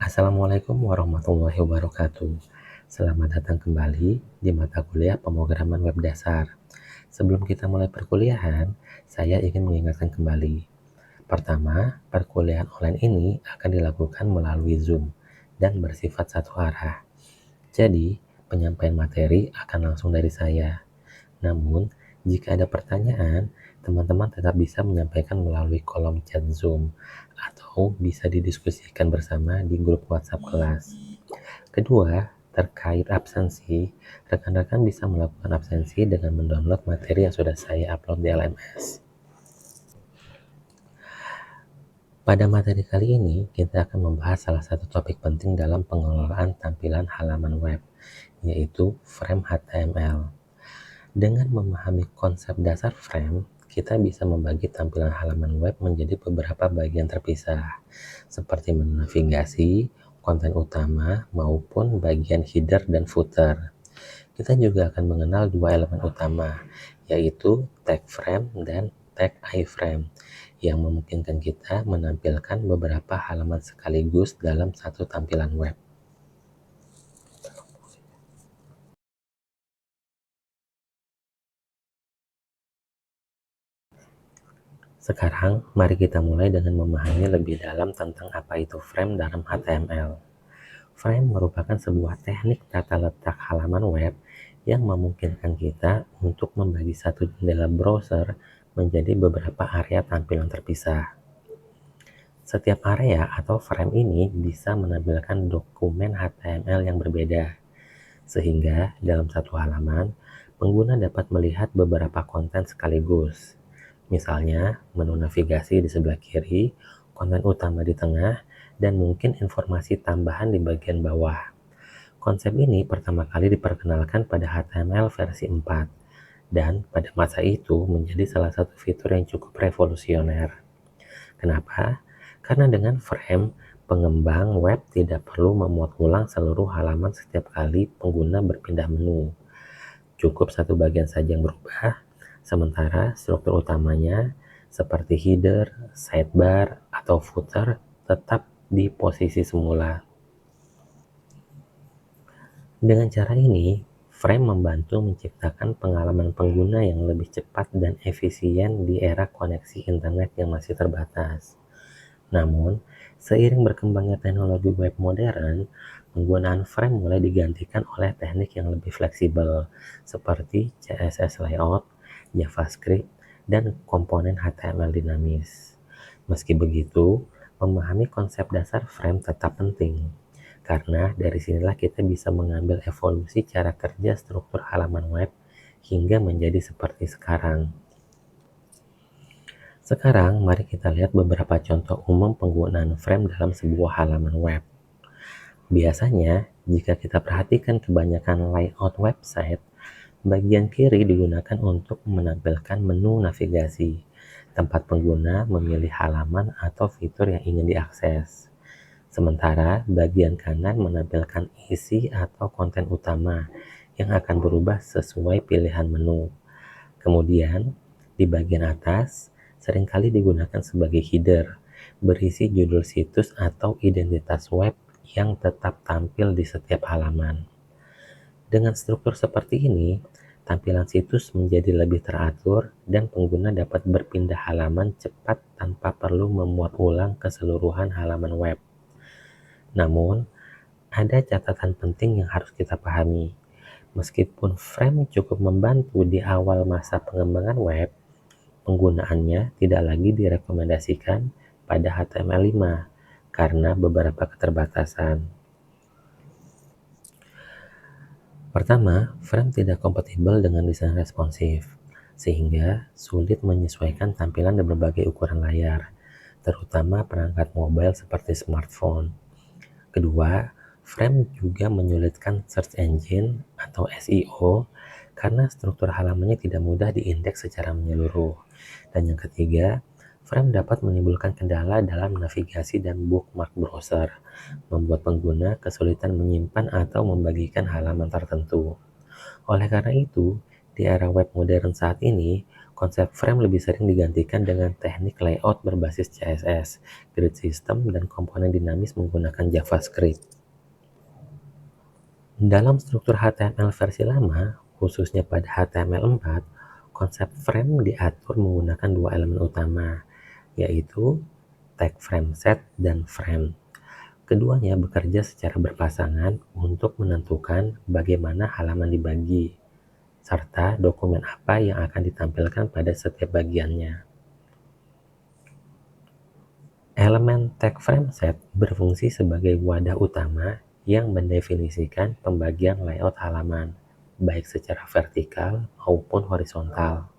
Assalamualaikum warahmatullahi wabarakatuh. Selamat datang kembali di mata kuliah pemrograman web dasar. Sebelum kita mulai perkuliahan, saya ingin mengingatkan kembali. Pertama, perkuliahan online ini akan dilakukan melalui Zoom dan bersifat satu arah. Jadi, penyampaian materi akan langsung dari saya. Namun, jika ada pertanyaan, teman-teman tetap bisa menyampaikan melalui kolom chat Zoom atau bisa didiskusikan bersama di grup WhatsApp kelas. Kedua, terkait absensi, rekan-rekan bisa melakukan absensi dengan mendownload materi yang sudah saya upload di LMS. Pada materi kali ini, kita akan membahas salah satu topik penting dalam pengelolaan tampilan halaman web, yaitu frame HTML. Dengan memahami konsep dasar frame, kita bisa membagi tampilan halaman web menjadi beberapa bagian terpisah, seperti menu navigasi, konten utama, maupun bagian header dan footer. Kita juga akan mengenal dua elemen utama, yaitu tag frame dan tag iframe, yang memungkinkan kita menampilkan beberapa halaman sekaligus dalam satu tampilan web. Sekarang, mari kita mulai dengan memahami lebih dalam tentang apa itu frame dalam HTML. Frame merupakan sebuah teknik tata letak halaman web yang memungkinkan kita untuk membagi satu jendela browser menjadi beberapa area tampilan terpisah. Setiap area atau frame ini bisa menampilkan dokumen HTML yang berbeda, sehingga dalam satu halaman, pengguna dapat melihat beberapa konten sekaligus. Misalnya, menu navigasi di sebelah kiri, konten utama di tengah, dan mungkin informasi tambahan di bagian bawah. Konsep ini pertama kali diperkenalkan pada HTML versi 4, dan pada masa itu menjadi salah satu fitur yang cukup revolusioner. Kenapa? Karena dengan frame, pengembang web tidak perlu memuat ulang seluruh halaman setiap kali pengguna berpindah menu. Cukup satu bagian saja yang berubah, sementara struktur utamanya seperti header, sidebar, atau footer tetap di posisi semula. Dengan cara ini, frame membantu menciptakan pengalaman pengguna yang lebih cepat dan efisien di era koneksi internet yang masih terbatas. Namun, seiring berkembangnya teknologi web modern, penggunaan frame mulai digantikan oleh teknik yang lebih fleksibel, seperti CSS layout, JavaScript, dan komponen HTML dinamis. Meski begitu, memahami konsep dasar frame tetap penting, karena dari sinilah kita bisa mengambil evolusi cara kerja struktur halaman web hingga menjadi seperti sekarang. Sekarang, mari kita lihat beberapa contoh umum penggunaan frame dalam sebuah halaman web. Biasanya, jika kita perhatikan kebanyakan layout website, bagian kiri digunakan untuk menampilkan menu navigasi, tempat pengguna memilih halaman atau fitur yang ingin diakses. Sementara bagian kanan menampilkan isi atau konten utama yang akan berubah sesuai pilihan menu. Kemudian, di bagian atas, seringkali digunakan sebagai header, berisi judul situs atau identitas web yang tetap tampil di setiap halaman. Dengan struktur seperti ini, tampilan situs menjadi lebih teratur dan pengguna dapat berpindah halaman cepat tanpa perlu memuat ulang keseluruhan halaman web. Namun, ada catatan penting yang harus kita pahami. Meskipun frame cukup membantu di awal masa pengembangan web, penggunaannya tidak lagi direkomendasikan pada HTML5 karena beberapa keterbatasan. Pertama, frame tidak kompatibel dengan desain responsif, sehingga sulit menyesuaikan tampilan di berbagai ukuran layar, terutama perangkat mobile seperti smartphone. Kedua, frame juga menyulitkan search engine atau SEO karena struktur halamannya tidak mudah diindeks secara menyeluruh. Dan yang ketiga, frame dapat menimbulkan kendala dalam navigasi dan bookmark browser, membuat pengguna kesulitan menyimpan atau membagikan halaman tertentu. Oleh karena itu, di era web modern saat ini, Konsep frame lebih sering digantikan dengan teknik layout berbasis CSS, grid system, dan komponen dinamis menggunakan JavaScript. Dalam struktur HTML versi lama, khususnya pada HTML4, konsep frame diatur menggunakan dua elemen utama, yaitu tag frame set dan frame. Keduanya bekerja secara berpasangan untuk menentukan bagaimana halaman dibagi, serta dokumen apa yang akan ditampilkan pada setiap bagiannya. Elemen tag frame set berfungsi sebagai wadah utama yang mendefinisikan pembagian layout halaman, baik secara vertikal maupun horizontal.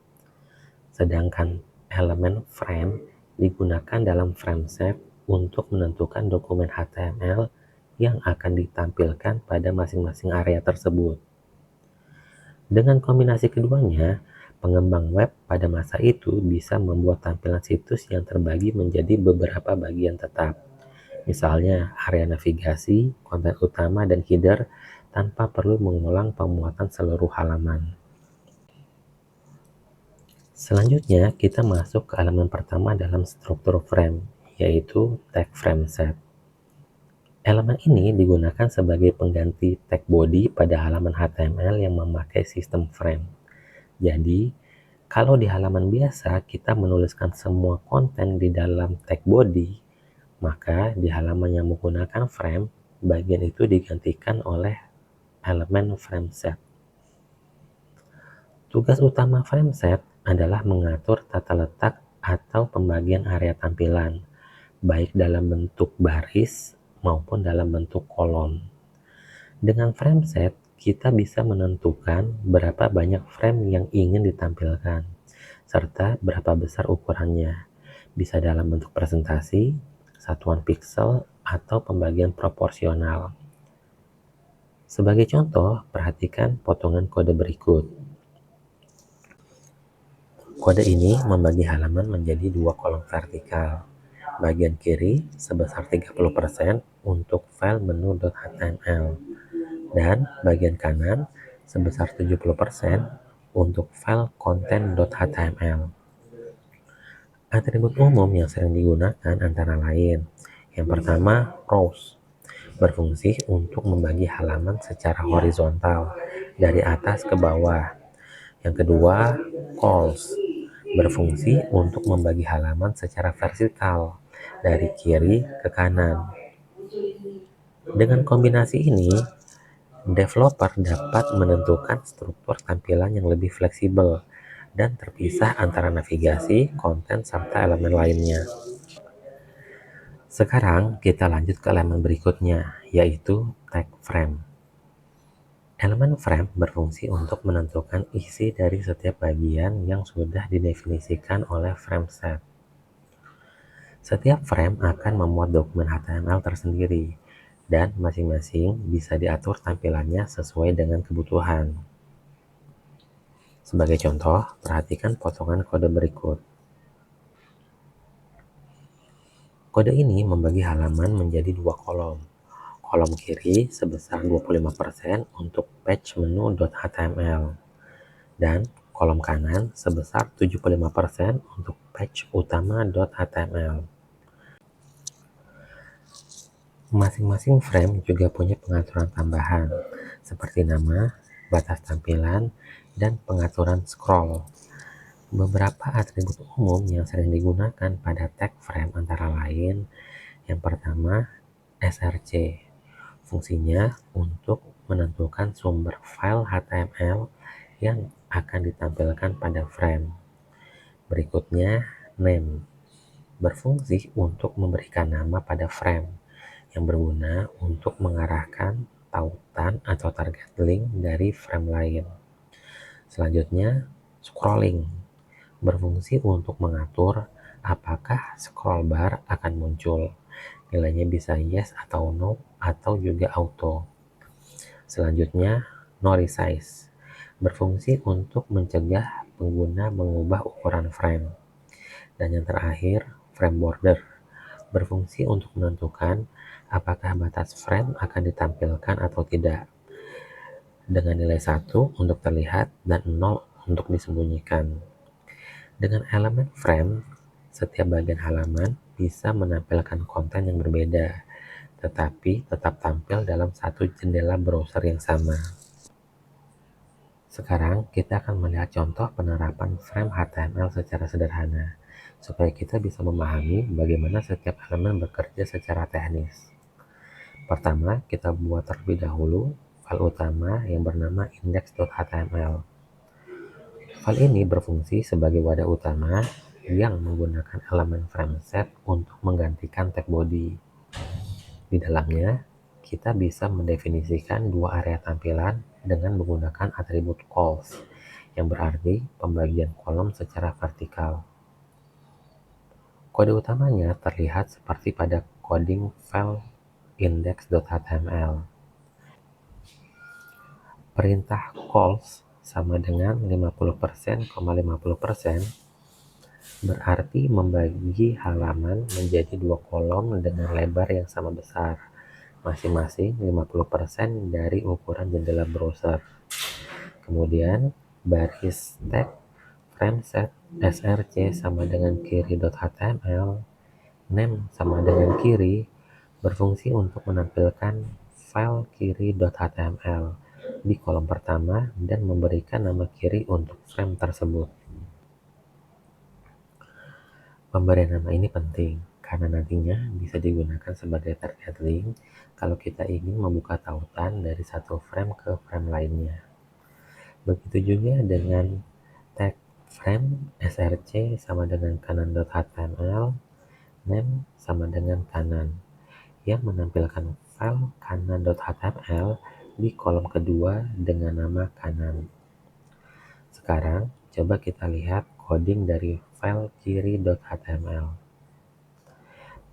Sedangkan elemen frame digunakan dalam frame set untuk menentukan dokumen HTML yang akan ditampilkan pada masing-masing area tersebut. Dengan kombinasi keduanya, pengembang web pada masa itu bisa membuat tampilan situs yang terbagi menjadi beberapa bagian tetap. Misalnya area navigasi, konten utama, dan header tanpa perlu mengulang pemuatan seluruh halaman. Selanjutnya, kita masuk ke elemen pertama dalam struktur frame, yaitu tag frame set. Elemen ini digunakan sebagai pengganti tag body pada halaman HTML yang memakai sistem frame. Jadi, kalau di halaman biasa kita menuliskan semua konten di dalam tag body, maka di halaman yang menggunakan frame, bagian itu digantikan oleh elemen frame set. Tugas utama frame set adalah mengatur tata letak atau pembagian area tampilan, baik dalam bentuk baris maupun dalam bentuk kolom. Dengan frame set, kita bisa menentukan berapa banyak frame yang ingin ditampilkan, serta berapa besar ukurannya. Bisa dalam bentuk presentasi, satuan piksel, atau pembagian proporsional. Sebagai contoh, perhatikan potongan kode berikut. Kode ini membagi halaman menjadi dua kolom vertikal. Bagian kiri sebesar 30% untuk file menu.html dan bagian kanan sebesar 70% untuk file content.html. Atribut umum yang sering digunakan antara lain: yang pertama, rows, berfungsi untuk membagi halaman secara horizontal dari atas ke bawah. Yang kedua, columns, berfungsi untuk membagi halaman secara vertikal dari kiri ke kanan. Dengan kombinasi ini, developer dapat menentukan struktur tampilan yang lebih fleksibel dan terpisah antara navigasi, konten, serta elemen lainnya. Sekarang kita lanjut ke elemen berikutnya, yaitu tag frame. Elemen frame berfungsi untuk menentukan isi dari setiap bagian yang sudah didefinisikan oleh frame set. Setiap frame akan memuat dokumen HTML tersendiri, dan masing-masing bisa diatur tampilannya sesuai dengan kebutuhan. Sebagai contoh, perhatikan potongan kode berikut. Kode ini membagi halaman menjadi dua kolom. Kolom kiri sebesar 25% untuk page menu.html dan kolom kanan sebesar 75% untuk page utama.html. Masing-masing frame juga punya pengaturan tambahan, seperti nama, batas tampilan, dan pengaturan scroll. Beberapa atribut umum yang sering digunakan pada tag frame antara lain: yang pertama, src. Fungsinya untuk menentukan sumber file HTML yang akan ditampilkan pada frame. Berikutnya, name, berfungsi untuk memberikan nama pada frame, yang berguna untuk mengarahkan tautan atau target link dari frame lain. Selanjutnya, scrolling, berfungsi untuk mengatur apakah scroll bar akan muncul. Nilainya bisa yes atau no, atau juga auto. Selanjutnya, no resize, berfungsi untuk mencegah pengguna mengubah ukuran frame. Dan yang terakhir, frame border, berfungsi untuk menentukan apakah batas frame akan ditampilkan atau tidak, dengan nilai 1 untuk terlihat dan 0 untuk disembunyikan. Dengan elemen frame, setiap bagian halaman bisa menampilkan konten yang berbeda, tetapi tetap tampil dalam satu jendela browser yang sama. Sekarang kita akan melihat contoh penerapan frame HTML secara sederhana, supaya kita bisa memahami bagaimana setiap elemen bekerja secara teknis. Pertama, kita buat terlebih dahulu file utama yang bernama index.html. File ini berfungsi sebagai wadah utama yang menggunakan elemen frame set untuk menggantikan tag body. Di dalamnya, kita bisa mendefinisikan dua area tampilan dengan menggunakan atribut calls, yang berarti pembagian kolom secara vertikal. Kode utamanya terlihat seperti pada coding file index.html. Perintah calls sama dengan 50%, 50% berarti membagi halaman menjadi dua kolom dengan lebar yang sama besar, masing-masing 50% dari ukuran jendela browser. Kemudian baris tag frameset src sama dengan kiri.html, name sama dengan kiri, berfungsi untuk menampilkan file kiri.html di kolom pertama dan memberikan nama kiri untuk frame tersebut. Pemberian nama ini penting karena nantinya bisa digunakan sebagai target link kalau kita ingin membuka tautan dari satu frame ke frame lainnya. Begitu juga dengan tag frame src sama dengan kanan.html, name sama dengan kanan, yang menampilkan file kanan.html di kolom kedua dengan nama kanan. Sekarang, coba kita lihat coding dari file kiri.html.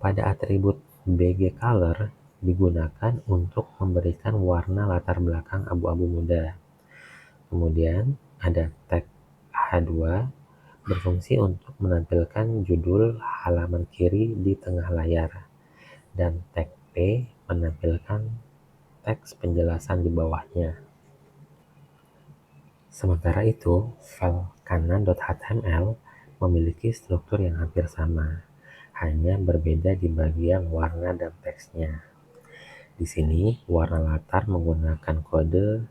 Pada atribut bgcolor digunakan untuk memberikan warna latar belakang abu-abu muda. Kemudian ada tag H2 berfungsi untuk menampilkan judul halaman kiri di tengah layar, dan tag P menampilkan teks penjelasan di bawahnya. Sementara itu, file kanan.html memiliki struktur yang hampir sama, hanya berbeda di bagian warna dan teksnya. Di sini, warna latar menggunakan kode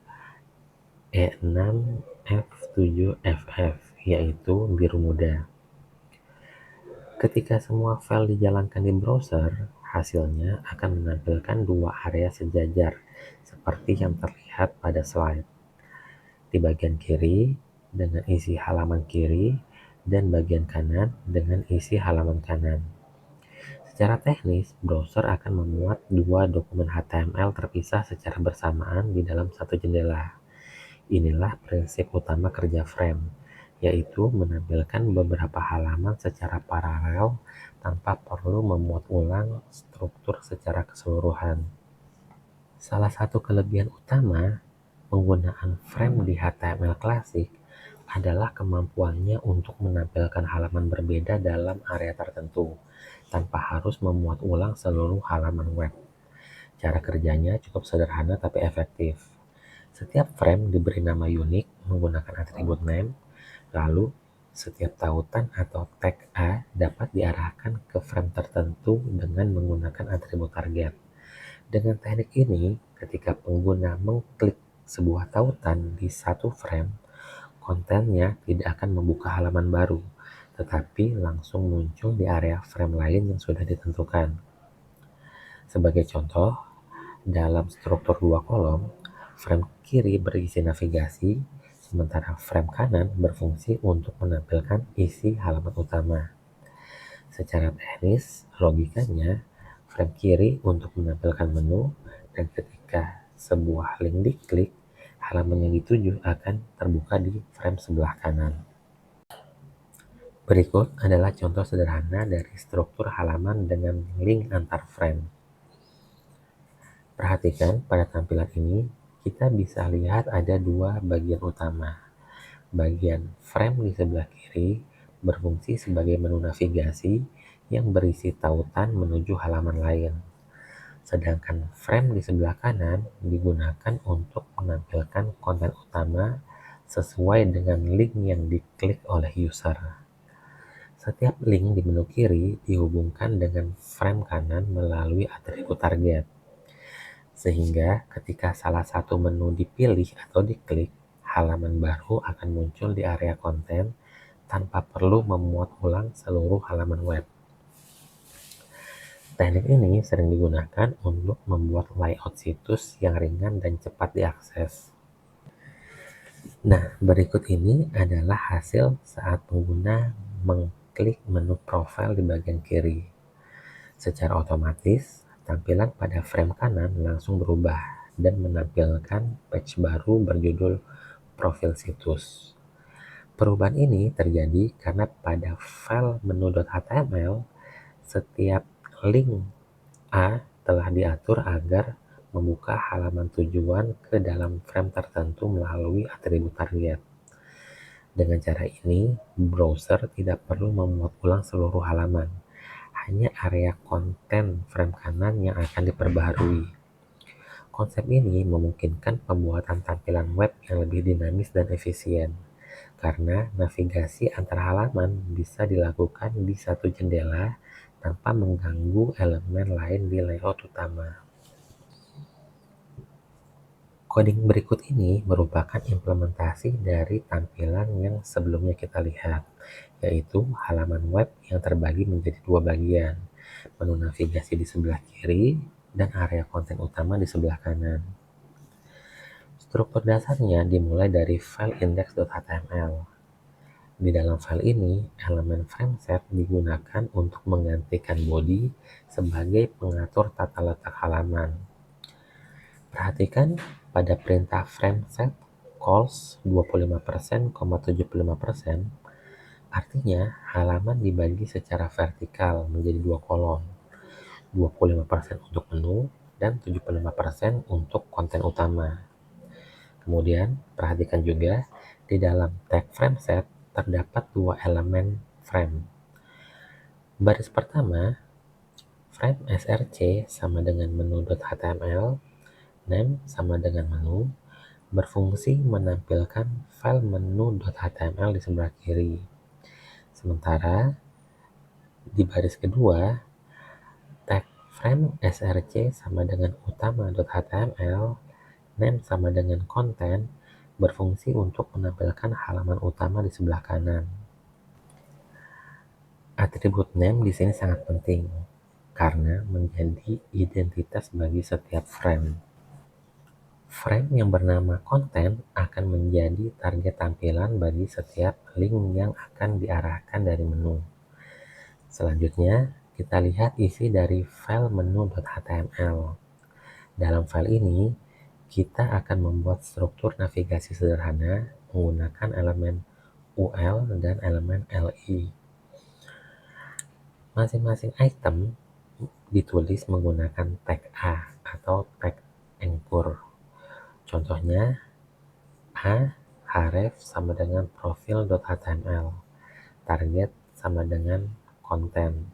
E6F7FF, yaitu biru muda. Ketika semua file dijalankan di browser, hasilnya akan menampilkan dua area sejajar, seperti yang terlihat pada slide. Di bagian kiri dengan isi halaman kiri dan bagian kanan dengan isi halaman kanan. Secara teknis, browser akan memuat dua dokumen HTML terpisah secara bersamaan di dalam satu jendela. Inilah prinsip utama kerja frame, yaitu menampilkan beberapa halaman secara paralel tanpa perlu memuat ulang struktur secara keseluruhan. Salah satu kelebihan utama penggunaan frame di HTML klasik adalah kemampuannya untuk menampilkan halaman berbeda dalam area tertentu, tanpa harus memuat ulang seluruh halaman web. Cara kerjanya cukup sederhana tapi efektif. Setiap frame diberi nama unik menggunakan atribut name, lalu setiap tautan atau tag A dapat diarahkan ke frame tertentu dengan menggunakan atribut target. Dengan teknik ini, ketika pengguna mengklik sebuah tautan di satu frame, kontennya tidak akan membuka halaman baru, tetapi langsung muncul di area frame lain yang sudah ditentukan. Sebagai contoh, dalam struktur dua kolom, frame kiri berisi navigasi, sementara frame kanan berfungsi untuk menampilkan isi halaman utama. Secara teknis, logikanya, frame kiri untuk menampilkan menu, dan ketika sebuah link diklik, halaman yang dituju akan terbuka di frame sebelah kanan. Berikut adalah contoh sederhana dari struktur halaman dengan link antar frame. Perhatikan pada tampilan ini, kita bisa lihat ada dua bagian utama. Bagian frame di sebelah kiri berfungsi sebagai menu navigasi yang berisi tautan menuju halaman lain. Sedangkan frame di sebelah kanan digunakan untuk menampilkan konten utama sesuai dengan link yang diklik oleh user. Setiap link di menu kiri dihubungkan dengan frame kanan melalui atribut target. Sehingga ketika salah satu menu dipilih atau diklik, halaman baru akan muncul di area konten tanpa perlu memuat ulang seluruh halaman web. Teknik ini sering digunakan untuk membuat layout situs yang ringan dan cepat diakses. Nah, berikut ini adalah hasil saat pengguna mengklik menu profil di bagian kiri. Secara otomatis, tampilan pada frame kanan langsung berubah dan menampilkan page baru berjudul profil situs. Perubahan ini terjadi karena pada file menu.html, setiap link A telah diatur agar membuka halaman tujuan ke dalam frame tertentu melalui atribut target. Dengan cara ini, browser tidak perlu memuat ulang seluruh halaman, hanya area konten frame kanan yang akan diperbaharui. Konsep ini memungkinkan pembuatan tampilan web yang lebih dinamis dan efisien, karena navigasi antar halaman bisa dilakukan di satu jendela tanpa mengganggu elemen lain di layout utama. Coding berikut ini merupakan implementasi dari tampilan yang sebelumnya kita lihat, yaitu halaman web yang terbagi menjadi dua bagian, menu navigasi di sebelah kiri dan area konten utama di sebelah kanan. Struktur dasarnya dimulai dari file index.html. Di dalam file ini, elemen frameset digunakan untuk menggantikan body sebagai pengatur tata letak halaman. Perhatikan pada perintah frameset calls 25%, 75%, artinya halaman dibagi secara vertikal menjadi dua kolom, 25% untuk menu dan 75% untuk konten utama. Kemudian, perhatikan juga di dalam tag frameset terdapat dua elemen frame. Baris pertama, frame src sama dengan menu.html, name sama dengan menu, berfungsi menampilkan file menu.html di sebelah kiri. Sementara di baris kedua, tag frame src sama dengan utama.html, name sama dengan konten, berfungsi untuk menampilkan halaman utama di sebelah kanan. Atribut name di sini sangat penting karena menjadi identitas bagi setiap frame. Frame yang bernama konten akan menjadi target tampilan bagi setiap link yang akan diarahkan dari menu. Selanjutnya, kita lihat isi dari file menu.html. Dalam file ini, kita akan membuat struktur navigasi sederhana menggunakan elemen UL dan elemen LI. Masing-masing item ditulis menggunakan tag A atau tag anchor. Contohnya, A, href sama dengan profil.html, target sama dengan konten.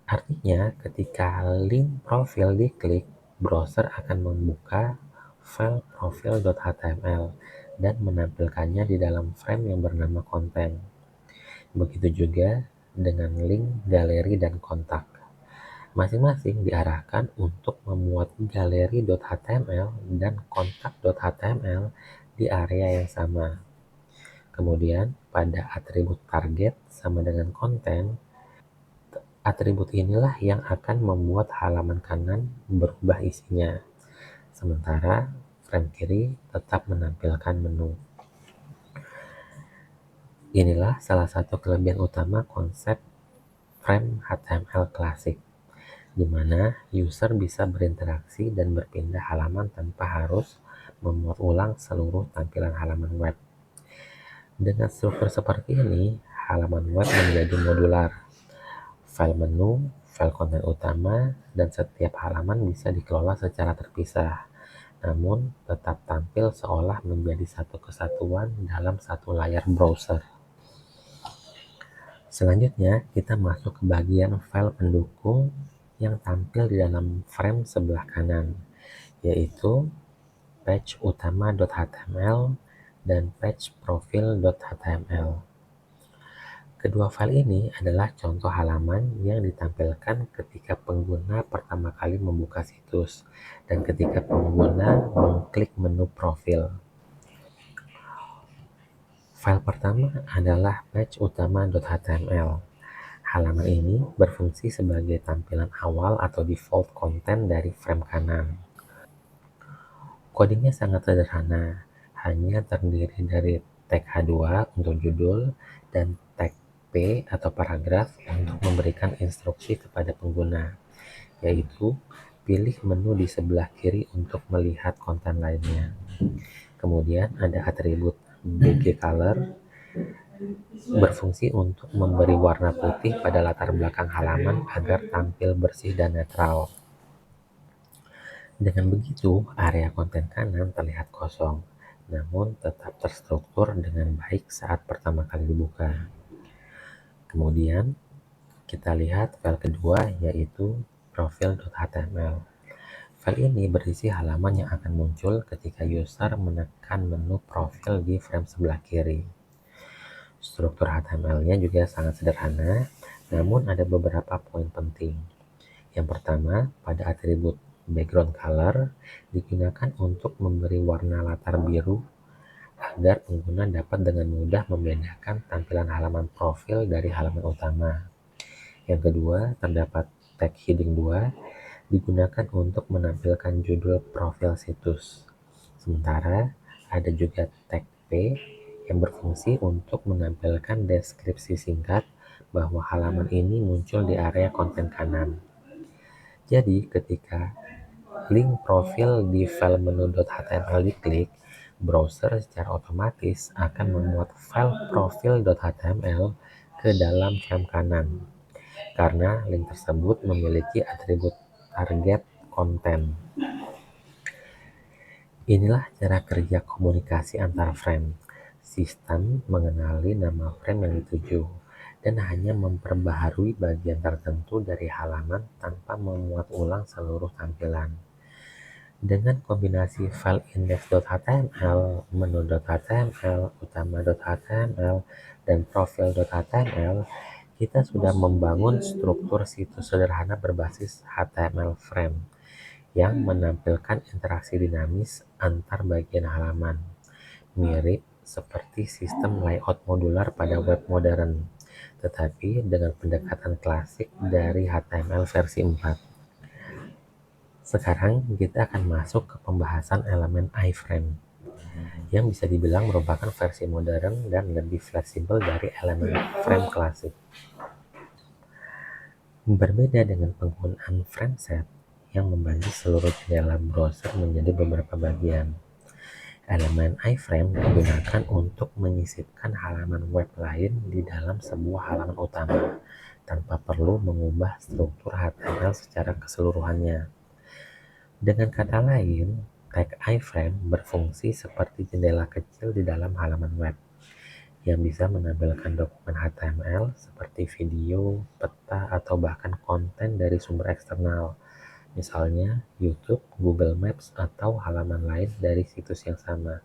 Artinya, ketika link profil diklik, browser akan membuka file profil.html dan menampilkannya di dalam frame yang bernama konten. Begitu juga dengan link, galeri, dan kontak. Masing-masing diarahkan untuk memuat galeri.html dan kontak.html di area yang sama. Kemudian, pada atribut target sama dengan konten, atribut inilah yang akan membuat halaman kanan berubah isinya, sementara frame kiri tetap menampilkan menu. Inilah salah satu kelebihan utama konsep frame HTML klasik, di mana user bisa berinteraksi dan berpindah halaman tanpa harus memuat ulang seluruh tampilan halaman web. Dengan struktur seperti ini, halaman web menjadi modular. File menu, file konten utama, dan setiap halaman bisa dikelola secara terpisah, namun tetap tampil seolah menjadi satu kesatuan dalam satu layar browser. Selanjutnya, kita masuk ke bagian file pendukung yang tampil di dalam frame sebelah kanan, yaitu page utama.html dan page profil.html. Kedua file ini adalah contoh halaman yang ditampilkan ketika pengguna pertama kali membuka situs dan ketika pengguna mengklik menu profil. File pertama adalah batch utama.html. Halaman ini berfungsi sebagai tampilan awal atau default konten dari frame kanan. Codingnya sangat sederhana, hanya terdiri dari tag H2 untuk judul dan tag P atau paragraf untuk memberikan instruksi kepada pengguna, yaitu pilih menu di sebelah kiri untuk melihat konten lainnya. Kemudian ada atribut bgColor berfungsi untuk memberi warna putih pada latar belakang halaman agar tampil bersih dan netral. Dengan begitu, area konten kanan terlihat kosong, namun tetap terstruktur dengan baik saat pertama kali dibuka. Kemudian, kita lihat file kedua, yaitu profil.html. File ini berisi halaman yang akan muncul ketika user menekan menu profil di frame sebelah kiri. Struktur HTML-nya juga sangat sederhana, namun ada beberapa poin penting. Yang pertama, pada atribut background color digunakan untuk memberi warna latar biru agar pengguna dapat dengan mudah membedakan tampilan halaman profil dari halaman utama. Yang kedua, terdapat tag heading 2 digunakan untuk menampilkan judul profil situs. Sementara ada juga tag P yang berfungsi untuk menampilkan deskripsi singkat bahwa halaman ini muncul di area konten kanan. Jadi, ketika link profil di file menu.html diklik, browser secara otomatis akan memuat file profil.html ke dalam frame kanan, karena link tersebut memiliki atribut target konten. Inilah cara kerja komunikasi antar frame. Sistem mengenali nama frame yang dituju dan hanya memperbaharui bagian tertentu dari halaman tanpa memuat ulang seluruh tampilan. Dengan kombinasi file index.html, menu.html, utama.html, dan profil.html, kita sudah membangun struktur situs sederhana berbasis HTML frame yang menampilkan interaksi dinamis antar bagian halaman, mirip seperti sistem layout modular pada web modern, tetapi dengan pendekatan klasik dari HTML versi 4. Sekarang kita akan masuk ke pembahasan elemen iframe, yang bisa dibilang merupakan versi modern dan lebih fleksibel dari elemen frame klasik. Berbeda dengan penggunaan frame set yang membagi seluruh jendela browser menjadi beberapa bagian, elemen iframe digunakan untuk menyisipkan halaman web lain di dalam sebuah halaman utama tanpa perlu mengubah struktur HTML secara keseluruhannya. Dengan kata lain, tag iframe berfungsi seperti jendela kecil di dalam halaman web yang bisa menampilkan dokumen HTML seperti video, peta, atau bahkan konten dari sumber eksternal, misalnya YouTube, Google Maps, atau halaman lain dari situs yang sama.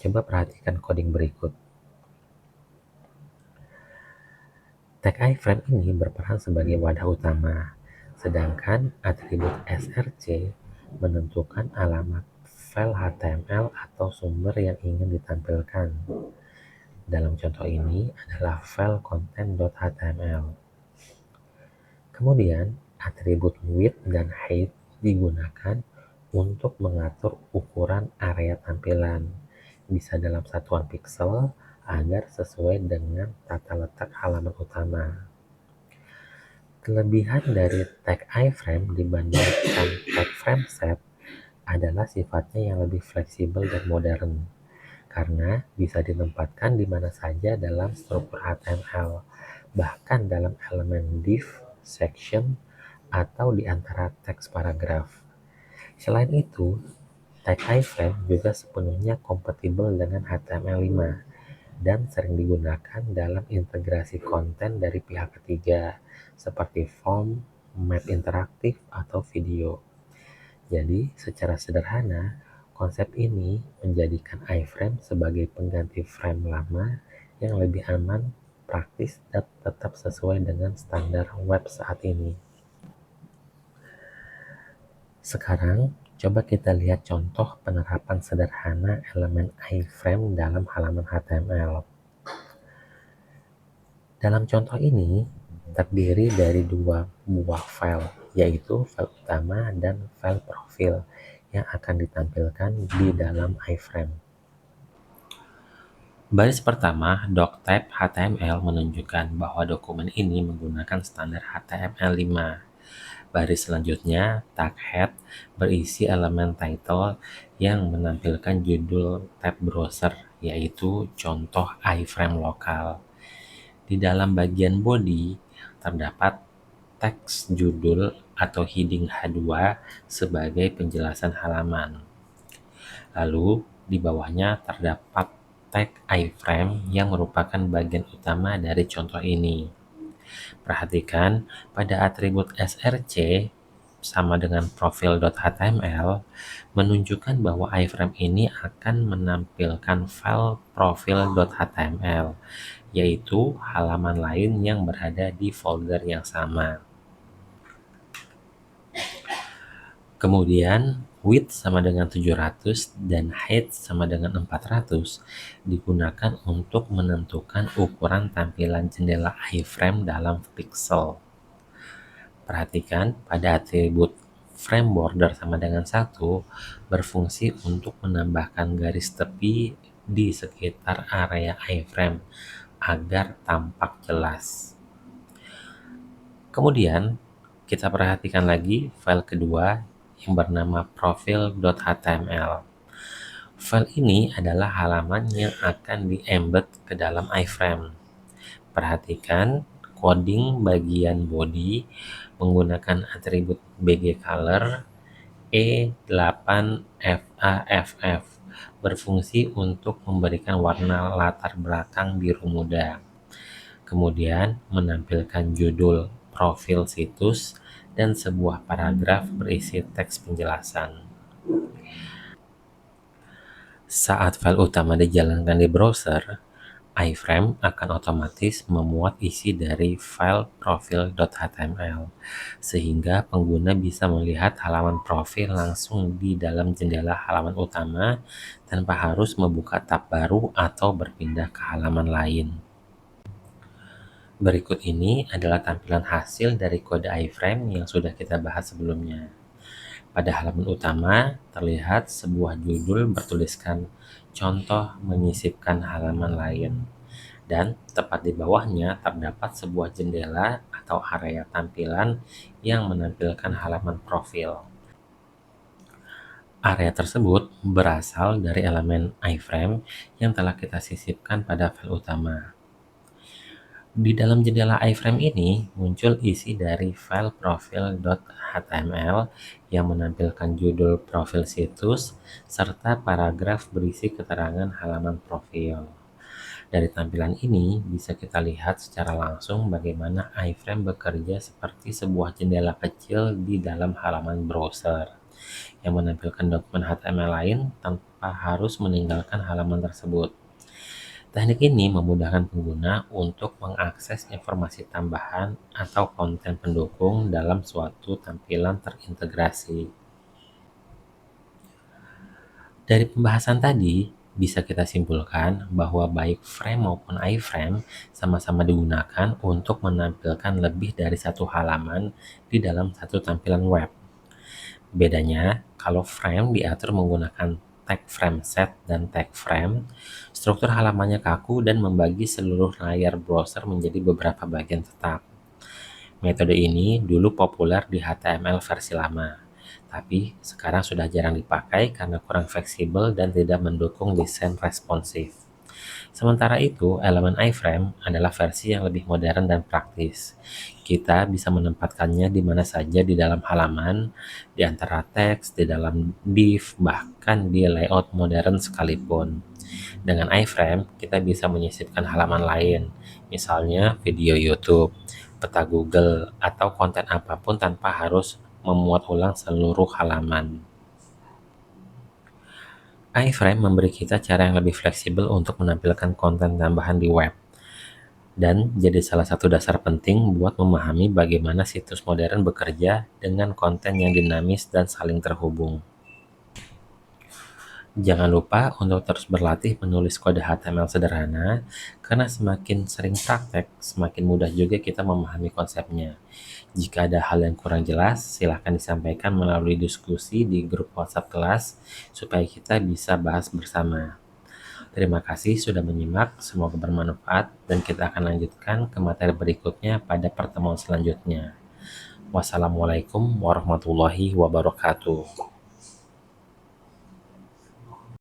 Coba perhatikan coding berikut. Tag iframe ini berperan sebagai wadah utama, sedangkan atribut src menentukan alamat file HTML atau sumber yang ingin ditampilkan. Dalam contoh ini adalah file content.html. Kemudian, atribut width dan height digunakan untuk mengatur ukuran area tampilan, bisa dalam satuan pixel agar sesuai dengan tata letak halaman utama. Kelebihan dari tag iframe dibandingkan tag frame set adalah sifatnya yang lebih fleksibel dan modern, karena bisa ditempatkan di mana saja dalam struktur HTML, bahkan dalam elemen div, section, atau di antara teks paragraf. Selain itu, tag iframe juga sepenuhnya kompatibel dengan HTML5 dan sering digunakan dalam integrasi konten dari pihak ketiga seperti form, map interaktif, atau video. Jadi, secara sederhana, konsep ini menjadikan iframe sebagai pengganti frame lama yang lebih aman praktis dan tetap sesuai dengan standar web saat ini. Sekarang, coba kita lihat contoh penerapan sederhana elemen iframe dalam halaman HTML. Dalam contoh ini, terdiri dari dua buah file, yaitu file utama dan file profil yang akan ditampilkan di dalam iframe. Baris pertama, doctype HTML menunjukkan bahwa dokumen ini menggunakan standar HTML5. Baris selanjutnya, tag head berisi elemen title yang menampilkan judul tab browser, yaitu contoh iframe lokal. Di dalam bagian body, terdapat teks judul atau heading H2 sebagai penjelasan halaman. Lalu, di bawahnya terdapat tag iframe yang merupakan bagian utama dari contoh ini. Perhatikan, pada atribut src sama dengan profil.html menunjukkan bahwa iframe ini akan menampilkan file profil.html, yaitu halaman lain yang berada di folder yang sama. Kemudian, width sama dengan 700 dan height sama dengan 400 digunakan untuk menentukan ukuran tampilan jendela iframe dalam pixel. Perhatikan, pada atribut frame border sama dengan 1 berfungsi untuk menambahkan garis tepi di sekitar area iframe agar tampak jelas. Kemudian, kita perhatikan lagi file kedua yang bernama profil.html. File ini adalah halaman yang akan di-embed ke dalam iframe. Perhatikan coding bagian body menggunakan atribut bgcolor E8FAFF berfungsi untuk memberikan warna latar belakang biru muda. Kemudian menampilkan judul profil situs dan sebuah paragraf berisi teks penjelasan. Saat file utama dijalankan di browser, iframe akan otomatis memuat isi dari file profil.html, sehingga pengguna bisa melihat halaman profil langsung di dalam jendela halaman utama tanpa harus membuka tab baru atau berpindah ke halaman lain. Berikut ini adalah tampilan hasil dari kode iframe yang sudah kita bahas sebelumnya. Pada halaman utama, terlihat sebuah judul bertuliskan contoh menyisipkan halaman lain. Dan tepat di bawahnya terdapat sebuah jendela atau area tampilan yang menampilkan halaman profil. Area tersebut berasal dari elemen iframe yang telah kita sisipkan pada file utama. Di dalam jendela iframe ini muncul isi dari file profil.html yang menampilkan judul profil situs serta paragraf berisi keterangan halaman profil. Dari tampilan ini bisa kita lihat secara langsung bagaimana iframe bekerja seperti sebuah jendela kecil di dalam halaman browser yang menampilkan dokumen HTML lain tanpa harus meninggalkan halaman tersebut. Teknik ini memudahkan pengguna untuk mengakses informasi tambahan atau konten pendukung dalam suatu tampilan terintegrasi. Dari pembahasan tadi, bisa kita simpulkan bahwa baik frame maupun iframe sama-sama digunakan untuk menampilkan lebih dari satu halaman di dalam satu tampilan web. Bedanya, kalau frame diatur menggunakan tag frame set dan tag frame, struktur halamannya kaku dan membagi seluruh layar browser menjadi beberapa bagian tetap. Metode ini dulu populer di HTML versi lama, tapi sekarang sudah jarang dipakai karena kurang fleksibel dan tidak mendukung desain responsif. Sementara itu, elemen iframe adalah versi yang lebih modern dan praktis. Kita bisa menempatkannya di mana saja di dalam halaman, di antara teks, di dalam div, bahkan di layout modern sekalipun. Dengan iframe, kita bisa menyisipkan halaman lain, misalnya video YouTube, peta Google, atau konten apapun tanpa harus memuat ulang seluruh halaman. iframe memberi kita cara yang lebih fleksibel untuk menampilkan konten tambahan di web. dan jadi salah satu dasar penting buat memahami bagaimana situs modern bekerja dengan konten yang dinamis dan saling terhubung. Jangan lupa untuk terus berlatih menulis kode HTML sederhana, karena semakin sering praktek, semakin mudah juga kita memahami konsepnya. Jika ada hal yang kurang jelas, silahkan disampaikan melalui diskusi di grup WhatsApp kelas, supaya kita bisa bahas bersama. Terima kasih sudah menyimak, semoga bermanfaat, dan kita akan lanjutkan ke materi berikutnya pada pertemuan selanjutnya. Wassalamualaikum warahmatullahi wabarakatuh.